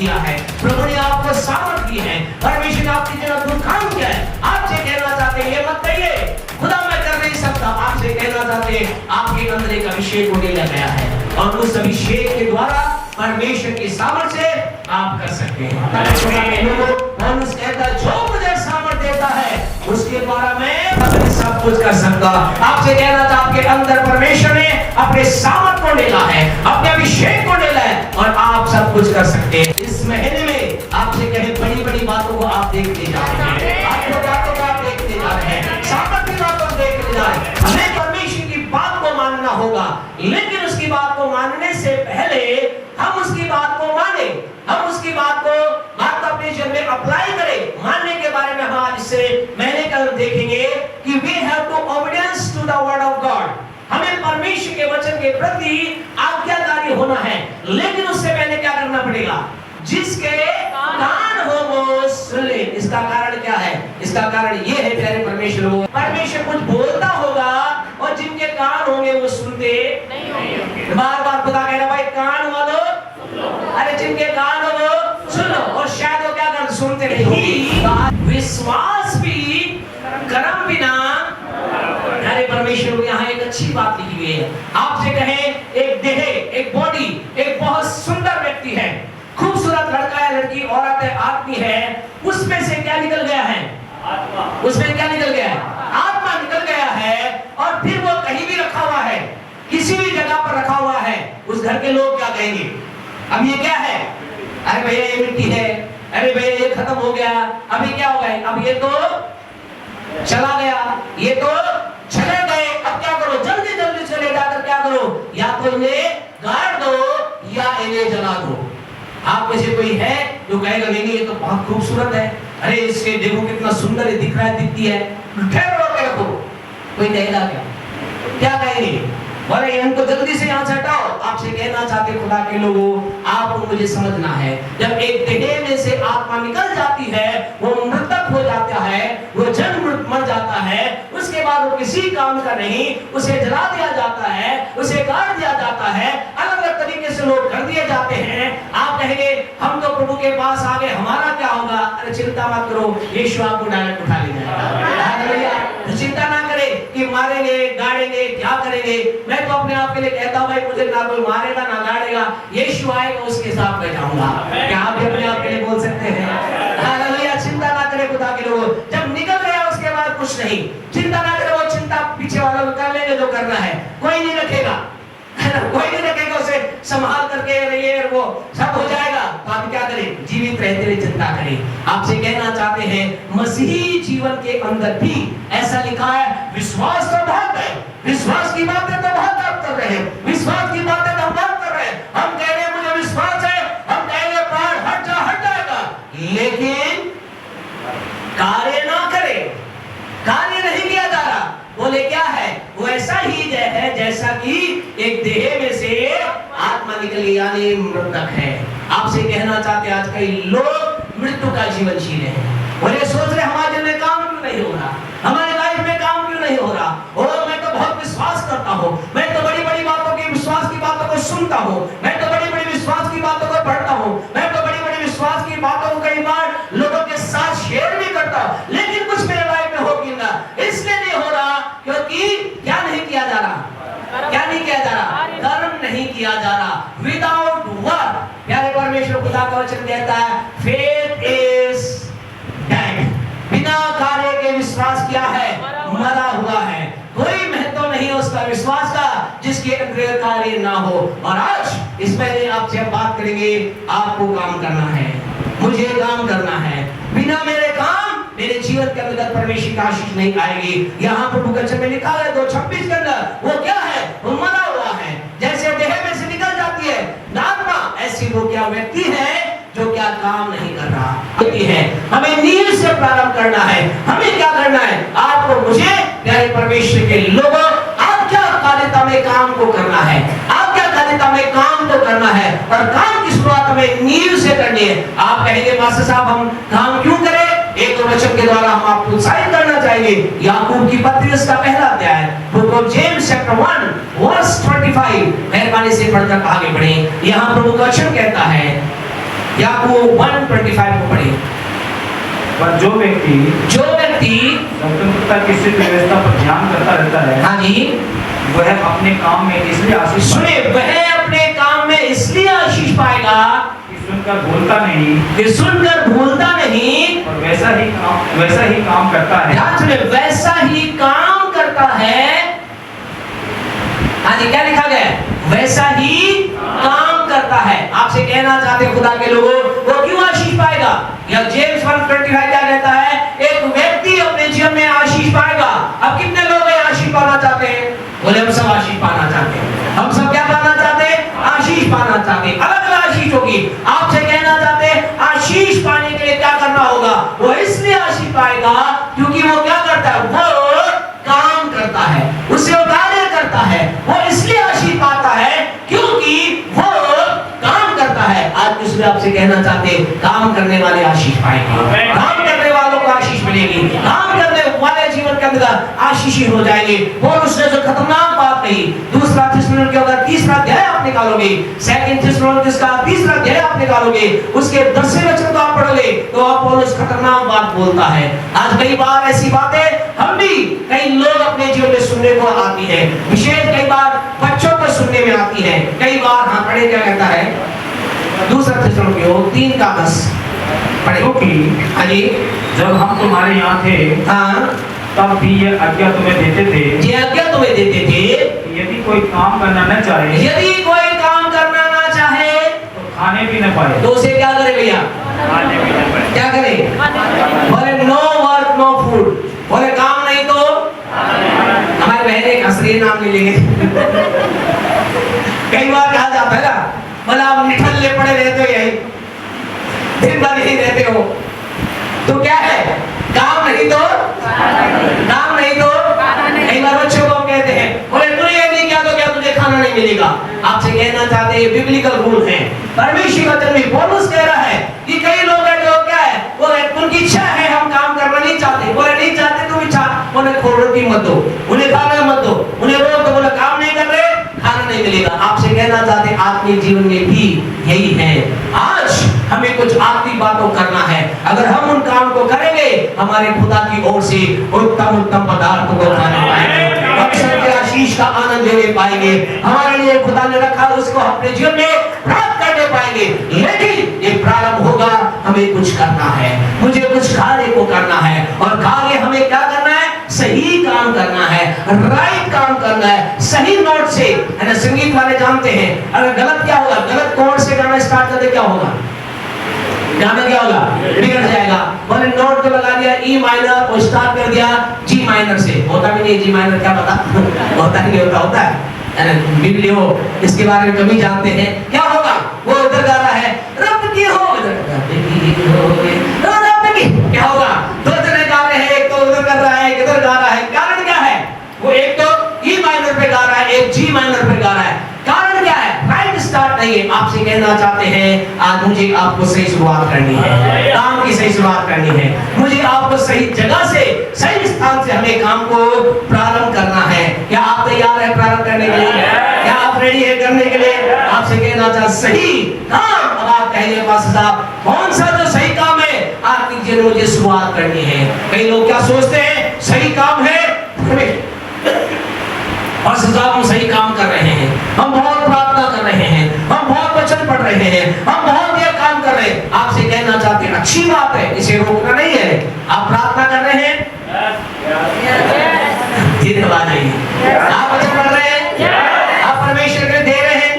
दिया है, प्रभु ने आपको सामर्थ दी है, परमेश्वर ने आपकी जगह दुख काम किया है। आपसे कहना चाहते हैं, ये मत कहिए खुदा मैं कर नहीं सकता, आपसे कहना चाहते हैं आपके अंदर एक अभिषेक होने लग गया है और उस अभिषेक के द्वारा परमेश्वर की सामर्थ से आप कर सकते हैं। पौलुस कहता है जो मुझे सामर्थ देता है उसके द्वारा मैं सब कुछ कर सकता। आपसे कहना था आपके अंदर परमेश्वर ने अपने सामर्थ को डाला है, अपने अभिषेक को डाला है और आप सब कुछ कर सकते हैं। इस महीने में आपसे कहे बड़ी बड़ी बातों को आप देखते जा रहे हैं, आपको बातों को आप देखते जा रहे हैं, सामर्थ की बातों को देखते जा रहे हैं। हमें परमेश्वर की बात को मानना होगा, लेकिन उसकी बात को मानने से पहले हम उसकी बात को माने, हम उसकी बात को अपने जीवन में अप्लाई करें। मानने के बारे में हम आज से महीने कल देखेंगे कि we have to obedience to the word of God। हमें परमेश्वर के वचन के प्रति आज्ञाकारी होना है, लेकिन उससे पहले क्या करना पड़ेगा? जिसके कान हो वो सुन ले। इसका कारण क्या है? इसका कारण ये है प्यारे परमेश्वर को, परमेश्वर कुछ बोलता होगा और जिनके कान होंगे वो सुनते नहीं होंगे। बार बार खुदा कह रहा भाई कान वालों, अरे जिनके कान हो वो सुनो, और शायद वो क्या कर सुनते नहीं। विश्वास भी कर्म बिना, अरे परमेश्वर को यहाँ एक अच्छी बात लिखी हुई है। आपसे कहें एक देह, एक बॉडी, एक बहुत सुंदर व्यक्ति है, खूबसूरत लड़का है, लड़की, औरत है, आदमी है, उसमें से क्या निकल गया है? आत्मा। उसमें क्या निकल गया है? आत्मा निकल गया है। और फिर वो कहीं भी रखा हुआ है, किसी भी जगह पर रखा हुआ है, उस घर के लोग क्या कहेंगे? अब ये क्या है? अरे भैया ये मिट्टी है, अरे भैया ये खत्म हो गया, अभी क्या हो गया? अब ये तो चला गया, ये तो चले गए, अब क्या करो? जल्दी जल्दी चले जाकर क्या करो? या तो इन्हें गाड़ दो या इन्हें जला दो। आप में से कोई है जो कहेगा नहीं ये तो बहुत खूबसूरत है, अरे इसके देखो कितना सुंदर है, दिख रहा है, दिखती है, ठहरो रखो। कोई कहेगा क्या? क्या कहेंगे? बोले इनको जल्दी से यहाँ से हटाओ। आपसे कहना चाहते खुदा के लोगों, आपको मुझे समझना है, जब एक देह में से आत्मा निकल जाती है वो मृतक हो जाता है, वो जन्म मर जाता है, उसके बाद वो किसी काम का नहीं, उसे जला दिया जाता है, उसे गाड़ दिया जाता है, अलग अलग तरीके से लोग कर दिए जाते हैं। आप कहेंगे हम तो प्रभु के पास आ गए, हमारा क्या होगा? अरे चिंता मत करो, यीशु आपको डायरेक्ट उठा ले जाएगा। चिंता ना करे कि मारेंगे, गाड़ेंगे, क्या करेंगे। मैं तो अपने आप के लिए कहता हूं भाई मुझे ना कोई मारेगा ना गाड़ेगा, यीशु आएगा उसके साथ मैं जाऊंगा। क्या आप भी अपने आप के लिए बोल सकते हैं? हालेलुया। चिंता ना करे खुदा के लोगों, जब निकल गया उसके बाद कुछ नहीं, चिंता ना करे, वो चिंता पीछे वालों कर लेंगे जो करना है, कोई नहीं रखेगा, कोई नहीं रखेगा, उसे संभाल करके रहिए, वो सब हो जाएगा। तो आप क्या करें? जीवित रहते हुए चिंता करें। आपसे कहना चाहते हैं मसीही जीवन के अंदर भी ऐसा लिखा है, विश्वास तो बहुत है, विश्वास की बातें तो बहुत आप कर रहे हैं, विश्वास की बातें तो हम बहुत कर रहे हैं, हम कह रहे हैं मुझे विश्वास है, हम कह रहे हैं प्राण हट जाएगा, लेकिन कार्य ना करे, कार्य नहीं किया जा रहा। बोले क्या है? वो ऐसा ही है जैसा कि एक देह में से आत्मा निकली, यानी मृतक है। आपसे कहना चाहते आज कई लोग मृत्यु का जीवन जी रहे हैं, और ये सोच रहे हमारे में काम क्यों नहीं हो रहा, हमारे लाइफ में काम क्यों नहीं हो रहा। और मैं तो बहुत विश्वास करता हूँ, मैं तो बड़ी बड़ी बातों की, विश्वास की बातों को सुनता हूँ, मैं तो बड़ी बड़ी विश्वास की बातों को पढ़ता हूँ, मैं तो बड़ी बड़ी विश्वास की बातों को कई बार लोगों के साथ शेयर भी करता हूँ, लेकिन कुछ मेरे लाइफ में हो ना, इसलिए नहीं हो रहा क्योंकि क्या नहीं किया जा रहा? क्या नहीं किया जा रहा? कर्म नहीं किया जा रहा। विदाउट वर्क, प्यारे परमेश्वर खुदा का वचन कहता है फेथ इज डेड। बिना कार्य के विश्वास क्या है? मरा हुआ है। कोई महत्व नहीं है उसका विश्वास का जिसके अंदर कार्य ना हो। और आज इस महीने आपसे बात करेंगे, आपको काम करना है, मुझे काम करना है। बिना मेरे काम मेरे जीवन के अंदर परमेश्वर का आशीष नहीं आएगी। यहाँ प्रभु वचन में लिखा है 2:26 के अंदर, वो क्या है? वो मरा हुआ है। जैसे देह में से निकल जाती है आत्मा, ऐसी वो क्या व्यक्ति है जो क्या काम नहीं कर रहा है। हमें नींव से प्रारंभ करना है। हमें क्या करना है? आपको मुझे प्यारे परमेश्वर के लोगों, आप क्या कार्यता में काम को करना है, आप क्या कार्यता में काम को करना है, और काम की शुरुआत हमें नींव से करनी है। आप कहेंगे मास्टर साहब हम काम क्यों करें? एक वचन के द्वारा हम आपको उत्साहित करना चाहेंगे। याकूब की पत्री उसका पहला अध्याय, book of James chapter 1 verse 25, मेहरबानी से पढ़कर आगे बढ़ें। यहाँ प्रभु का वचन कहता है याकूब 1:25 को पढ़िए। पर जो व्यक्ति स्वतंत्रता की सिद्ध व्यवस्था पर ध्यान करता रहता है, हाँ जी, वह अपने काम में इसलिए आशीष सुने, वह अपने काम में इसलिए आशीष पाएगा कि सुनकर भूलता नहीं, और वैसा ही काम करता है। ध्यान सुने, वैसा ही काम करता है। हाँ जी, क्या लिखा गया है? वैसा ही काम करता है। आपसे कहना चाहते हैं खुदा के लोगों, वो क्यों आशीष पाएगा? या जेम्स 1:25 क्या कहता है? एक व्यक्ति अपने जीवन में आशीष पाएगा। अब कितने लोग हैं आशीष पाना चाहते हैं? बोले हम सब आशीष पाना चाहते हैं। हम सब क्या पाना चाहते हैं? आशीष पाना चाहते हैं। अलग अलग आशीष होगी। आपसे कहना चाहते हैं आशीष पाने के लिए क्या करना होगा? वो इसलिए आशीष पाएगा क्योंकि वो क्या करता है? वो काम करता है, उससे वो कार्य करता है। वो इसलिए आशीष पाता है क्योंकि वो काम करता है। आज इसलिए आपसे कहना चाहते हैं काम करने वाले आशीष पाएंगे, काम करने वालों को आशीष मिलेगी, काम करने वाले जीवन के अंदर आशीषी हो जाएंगे। और उसने जो खतरनाक बात कही, दूसरा थिस्सलुनीके के अगर तीसरा अध्याय आप निकालोगे, सेकंड थिस्सलुनीके का तीसरा अध्याय आप निकालोगे, उसके 10वें वचन को आप पढ़ोगे तो आप पौलुस खतरनाक बात बोलता है। आज कई बार ऐसी बातें हम भी कई लोग अपने जीवन में सुनने को आती है, विशेष कई बार बच्चों को सुनने में आती है। कई बार हाँ पढ़े, क्या कहता है? दूसरा थिस्सलुनीके 3:10 पढ़े। हाँ जी, जब हम तुम्हारे यहाँ थे, हाँ, तब भी ये आज्ञा तुम्हें देते थे, यदि कोई काम करना न चाहे, तो खाने भी न पाए, तो उसे क्या करे भैया? खाने भी न पाए। क्या करे? बोले नो वर्क नो फूड। बोले काम नहीं तो हमारे बहने का श्री नाम ले लेंगे। कई बार कहा जाता है ना, बोला आप निठल्ले पड़े रहते हो, यही दिन भर नहीं रहते हो, तो क्या है? काम नहीं तो कई बार बच्चों को कहते हैं, बोले तू ये नहीं किया तो क्या तुझे खाना नहीं मिलेगा। आपसे कहना चाहते हैं ये बिब्लिकल रूल है, परमेश्वर का वचन में पौलुस कह रहा है कि कई लोग हैं जो क्या है, वो उनकी इच्छा है हम काम करना नहीं चाहते। बोले नहीं चाहते तो इच्छा, उन्हें रोटी मत दो, उन्हें खाना मत दो, उन्हें रोक दो। बोले काम नहीं कर रहे, खाना नहीं मिलेगा। आपसे कहना चाहते हैं आत्मिक जीवन में भी यही है। आज हमें कुछ आत्मिक बातों करना है, अगर हम उन काम को करेंगे हमारे खुदा की ओर से उत्तम पदार्थों को खाने पाएंगे, अक्षर के आशीष का आनंद लेने पाएंगे। हमारे लिए खुदा ने रखा उसको अपने जीवन में प्राप्त करने पाएंगे। लेकिन ये प्रारंभ होगा, हमें कुछ करना है, मुझे कुछ कार्य को करना है। और कार्य हमें क्या करना है? सही काम करना है, राइट काम करना है, सही नोट से, है ना। संगीत वाले जानते हैं अगर गलत क्या होगा, गलत कोड से गाना स्टार्ट कर दे क्या होगा? गाना क्या होगा? बिगड़ जाएगा। बोले नोट तो लगा दिया ई माइनर और स्टार्ट कर दिया जी माइनर से, होता भी नहीं। जी माइनर क्या पता होता नहीं होता है। बिब्लियो इसके बारे में कभी जानते हैं। क्या होगा? वो उधर गा रहा है रब की हो, क्या होगा? दो जने गा रहे हैं, एक तो उधर कर रहा है, एक इधर गा रहा है। कारण क्या है? वो एक तो ई माइनर पे गा रहा है, एक जी माइनर पे गा रहा है। कारण क्या है? राइट स्टार्ट नहीं है। आपसे कहना चाहते हैं आज मुझे आपको सही शुरुआत करनी है, काम की सही शुरुआत करनी है, मुझे आपको सही जगह से, सही स्थान से हमें काम को प्रारंभ करना है। क्या आप तैयार हैं प्रारंभ करने के लिए? क्या आप रेडी है करने के लिए? आपसे कहना चाहते सही काम। अब आप कहेंगे पास साहब कौन सा जो सही काम है आपकी जीवन मुझे शुरुआत करनी है? कई लोग क्या सोचते हैं सही काम है और सजा हम सही काम कर रहे हैं, हम बहुत प्रार्थना कर रहे हैं, हम बहुत वचन पढ़ रहे हैं, हम बहुत ये काम कर रहे हैं। आपसे कहना चाहते हैं अच्छी बात है, इसे रोकना नहीं है। आप प्रार्थना कर रहे हैं, धन्यवाद आइए। आप वचन पढ़ रहे हैं, आप परमेश्वर के दे रहे हैं,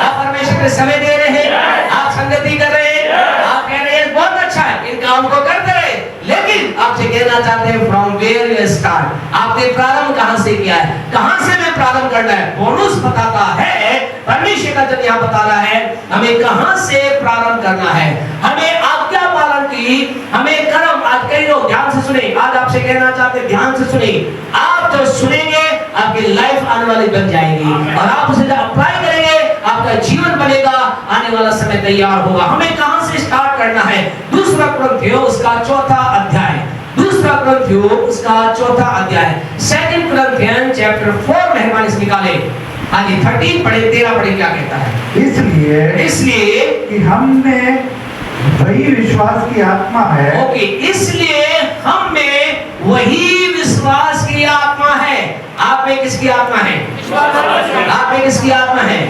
आप परमेश्वर के समय दे रहे हैं, आप संगति कर रहे हैं, आप कह रहे हैं बहुत अच्छा है, इन काम को करते रहे। लेकिन आपसे कहना चाहते हैं फ्रॉम वेयर यू स्टार्ट, आपने प्रारंभ कहां से किया है, कहां से में प्रारंभ करना है? पौलुस बताता है, परमेश्वर का जब यहां बता रहा है हमें कहां से प्रारंभ करना है। हमें आज्ञा पालन की, हमें कर्म। आज कई लोग ध्यान से सुने, आज आपसे कहना चाहते हैं ध्यान से सुने। आप जो सुनेंगे आपकी लाइफ आने वाली बन जाएगी और आप उसे जब अप्लाई करेंगे आपका जीवन बनेगा, आने वाला समय तैयार होगा। हमें कहां से स्टार्ट करना है? दूसरा कुरिन्थियों उसका 4था अध्याय, दूसरा कुरिन्थियों उसका 4था अध्याय, सेकंड कुरिन्थियंस चैप्टर 4 मेहरबानी से निकाले। हाँ जी 13 पढ़े, 13 पढ़े क्या कहता है? इसलिए कि हमने वही विश्वास की आत्मा है। ओके, इसलिए हम में वही विश्वास की आत्मा है। आप में किसकी आत्मा है? आप में किसकी आत्मा है?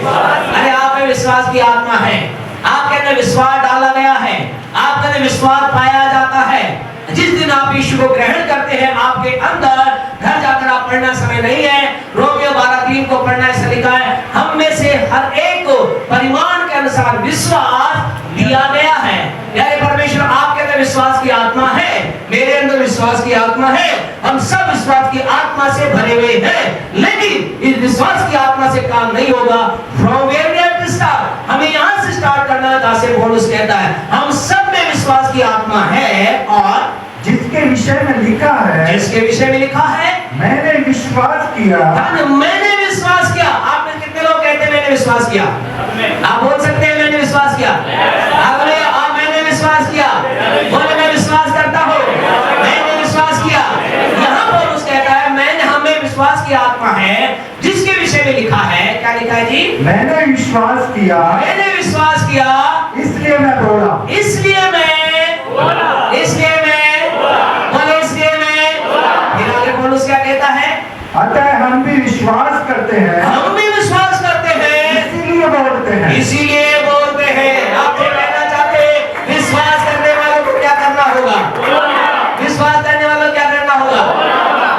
अरे आप में विश्वास की आत्मा है। आपके अंदर विश्वास डाला गया है, आपके अंदर विश्वास पाया जाता है। जिस दिन आप यीशु को ग्रहण करते हैं, आपके अंदर, घर जाकर आप पढ़ना समय नहीं है, रोमियो 12:3 को पढ़ना, ऐसा लिखा है, हम में से हर एक को परिमाण के अनुसार विश्वास दिया गया है। यानी परमेश्वर आपके अंदर विश्वास की आत्मा है, मेरे अंदर विश्वास की आत्मा है, हम सब विश्वास की आत्मा से भरे हुए हैं। लेकिन इस विश्वास की आत्मा से काम नहीं होगा। From where we have to start, हमें यहाँ से स्टार्ट करना है, जहाँ से पौलुस कहता है हम सब में विश्वास की आत्मा है। और जिसके विषय में लिखा है, जिसके विषय में लिखा है, मैंने विश्वास किया। मैंने विश्वास किया। आप में कितने लोग कहते हैं मैंने विश्वास किया? आप बोल सकते हैं मैंने विश्वास किया? बोले आप मैंने विश्वास किया, बोले मैं विश्वास करता हूँ, मैंने विश्वास किया। यहाँ पौलुस कहता है मैंने, हमें विश्वास की आत्मा है, जिसके विषय में लिखा है, क्या लिखा है जी? मैंने विश्वास किया, मैंने विश्वास किया, इसलिए मैं बोला, इसलिए मैं बोला, इसलिए मैं बोले, इसलिए मैं। फिर आगे पौलुस क्या कहता है? अतः हम भी विश्वास करते हैं, हम भी विश्वास करते हैं, इसीलिए बोलते हैं। इसीलिए बोलते हैं। आप जो कहना चाहते हैं, विश्वास करने वालों को क्या करना होगा? विश्वास करने वालों को क्या करना होगा?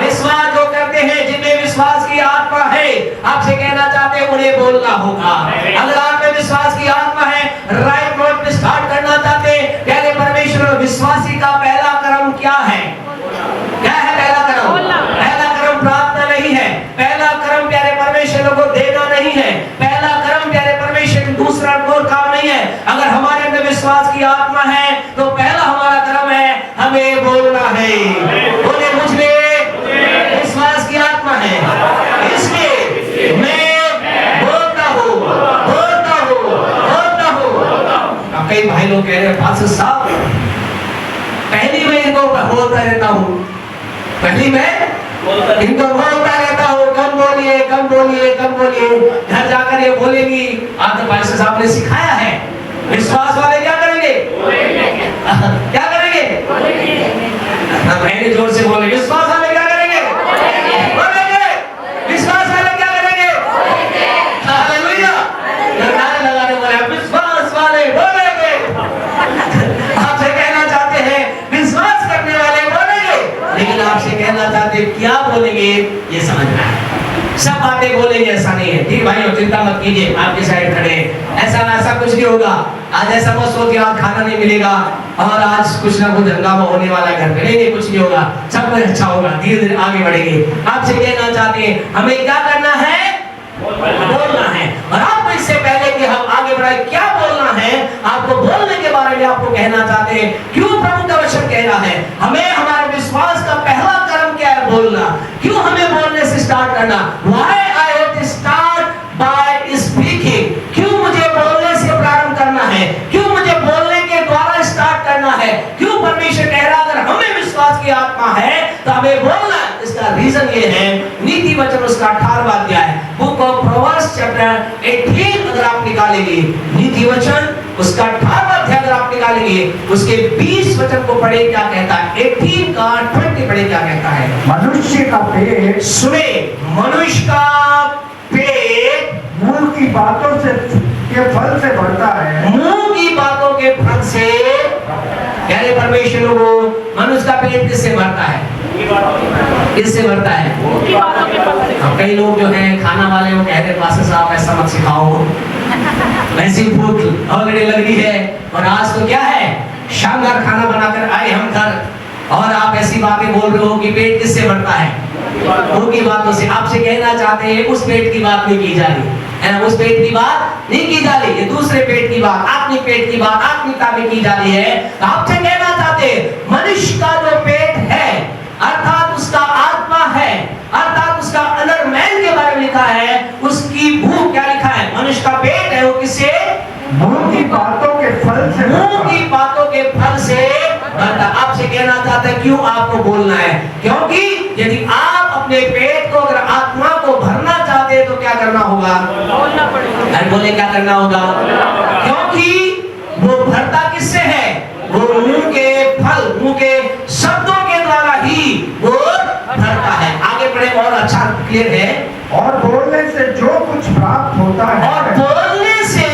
विश्वास जो करते हैं, जिनमें विश्वास की आत्मा है, आपसे कहना चाहते हैं उन्हें बोलना होगा। अगर आप में विश्वास की आत्मा है, राइट नोट पे स्टार्ट करना चाहते हैं, प्यारे परमेश्वर, विश्वासी का पहला कर्म क्या है? क्या है पहला कर्म? पहला कर्म प्रार्थना नहीं है, पहला कर्म प्यारे परमेश्वर को देना नहीं है, पहला कर्म प्यारे परमेश्वर दूसरा कोई काम नहीं है। अगर हमारे अंदर विश्वास की आत्मा है, तो पहला हमारा कर्म है हमें बोलना है। बोले मुझे विश्वास की आत्मा है, इसलिए मैं बोलता हूँ, बोलता हूँ, बोलता हूँ। अब कई भाई लोग कह रहे हैं पास्टर साहब, पहली मैं इनको बोलता रहता हूँ, पहली मैं इनको बोलता रहता हूँ, कम बोलिए, कम बोलिए, कम बोलिए। घर जाकर ये बोलेगी, आपके पास्टर साहब ने सिखाया है। विश्वास वाले क्या करेंगे? क्या करेंगे? पहले जोर से बोले, विश्वास वाले क्या करेंगे? बोलेंगे। विश्वास वाले क्या करेंगे? हालेलुया। नारे लगाने वाले विश्वास वाले बोलेंगे। आपसे कहना चाहते हैं विश्वास करने वाले बोलेंगे, लेकिन आपसे कहना चाहते हैं क्या बोलेंगे ये समझना है। सब बातें बोलेंगे ऐसा नहीं है, ठीक भाइयों, चिंता मत कीजिए, आपके साइड खड़े, ऐसा कुछ नहीं होगा। आज ऐसा मत सोचिए आज खाना नहीं मिलेगा और आज कुछ ना कुछ हंगामा होने वाला है घर पे, नहीं, कुछ नहीं होगा, सब कुछ अच्छा होगा, धीरे धीरे आगे बढ़ेंगे। आपसे कहना चाहते हैं हमें क्या करना है? बोलना है। और आपको इससे पहले कि हम आगे बढ़े, क्या बोलना है, आपको बोलने के बारे में आपको कहना चाहते हैं। क्यों प्रभु का वचन कह रहा है हमें हमारे विश्वास का पहला कर्म क्या है? बोलना। क्यों हमें बोलने से स्टार्ट करना? Why I have to start by speaking? क्यों मुझे बोलने से प्रारंभ करना है? क्यों मुझे बोलने के द्वारा स्टार्ट करना है? क्यों परमेश्वर कह रहा अगर हमें विश्वास की आत्मा है तो हमें बोलना? इसका रीजन ये है, नीति वचन उसका 18वां अध्याय, बुक ऑफ प्रोवर्ब्स चैप्टर 18 अगर आप निकालेंगे, नीति वचन उसका 18वां अध्याय अगर आप निकालेंगे, उसके 20 वचन को पढ़े क्या कहता है, 18 का 20 पढ़े क्या कहता है। मनुष्य का पेट, सुने, मनुष्य का पेट मुंह की बातों से के फल से भरता है। मुंह की बातों के फल से, प्यारे परमेश्वर को, मनुष्य का पेट किससे भरता है? किससे भरता है? अब कई लोग जो हैं खाना वाले वो कहते हैं पास्टर साहब ऐसा मत सिखाओ, वैसी भूख ऑलरेडी लग रही है और आज तो क्या है, शानदार खाना बनाकर आए हम घर और आप ऐसी बातें बोल रहे हो कि पेट किससे भरता है? मुंह की बातों से। आपसे कहना चाहते हैं उस पेट की बात नहीं की जा रही है, उस पेट की बात नहीं की जा रही है, दूसरे पेट की बात, आत्मिक पेट की बात, आत्मिकता में की जा रही है। तो आपसे कहना चाहते हैं मनुष्य का जो पेट है अर्थात उसका आत्मा है, अर्थात उसका अनर मैन के बारे में लिखा है, उसकी भूख क्या लिखा है? मनुष्य का पेट है वो किससे? मुंह की बातों के फल से, मुंह की बातों के फल से भरता। आपसे कहना चाहता है क्यों आपको बोलना है? क्योंकि यदि आप अपने पेट को अगर आत्मा को भरना चाहते हैं तो क्या करना होगा? बोलना पड़ेगा। बोले क्या करना होगा? क्योंकि वो भरता किससे है? मुंह के शब्दों के द्वारा ही वो भरता है। आगे बढ़े और अच्छा क्लियर है। और बोलने से जो कुछ प्राप्त होता और है, बोलने से,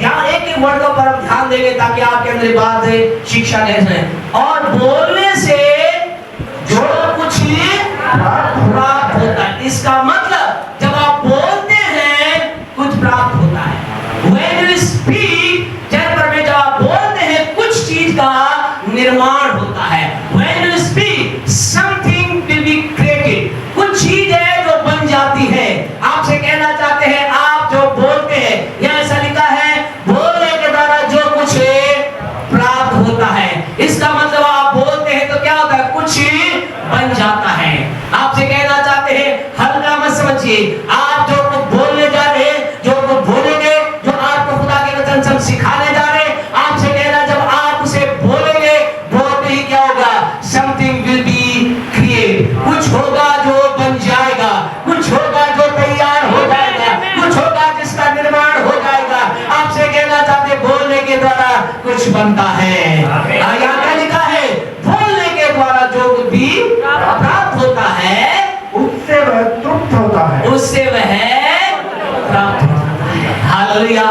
यहाँ एक एक वर्ड पर हम ध्यान देंगे ताकि आपके अंदर बात है, शिक्षा ले सकें। और बोलने से जो कुछ प्राप्त होता है, इसका मतलब जब आप बोलते हैं कुछ प्राप्त होता है। When you speak, जब आप बोलते हैं कुछ चीज का निर्माण होता है। When you speak, something will be created, कुछ चीज है जो बन जाती है। आपसे कहना चाहते हैं आप जो बोलते हैं, यहाँ ऐसा लिखा है बोलने के द्वारा जो कुछ प्राप्त होता है। इसका मतलब आप बोलते हैं तो क्या होता है, कुछ बन जाता है। आपसे कहना चाहते हैं हल्का मत समझिए, आप जो कुछ बोलने जा रहे हैं, जो कुछ बोलेंगे, जो आपको खुदा के वचन से हम सिखाने जा रहे हैं, आपसे कहना जब आप उसे बोलेंगे, बोलते ही क्या होगा, समथिंग विल बी क्रिएट, कुछ होगा जो बन जाएगा, कुछ होगा जो तैयार हो जाएगा, कुछ होगा जिसका निर्माण हो जाएगा। आपसे कहना चाहते बोलने के द्वारा कुछ बनता है। यहाँ क्या लिखा है, बोलने के द्वारा जो कुछ भी प्राप्त होता है उससे वह तृप्त होता है। उससे वह प्राप्त होता है। हालेलुया।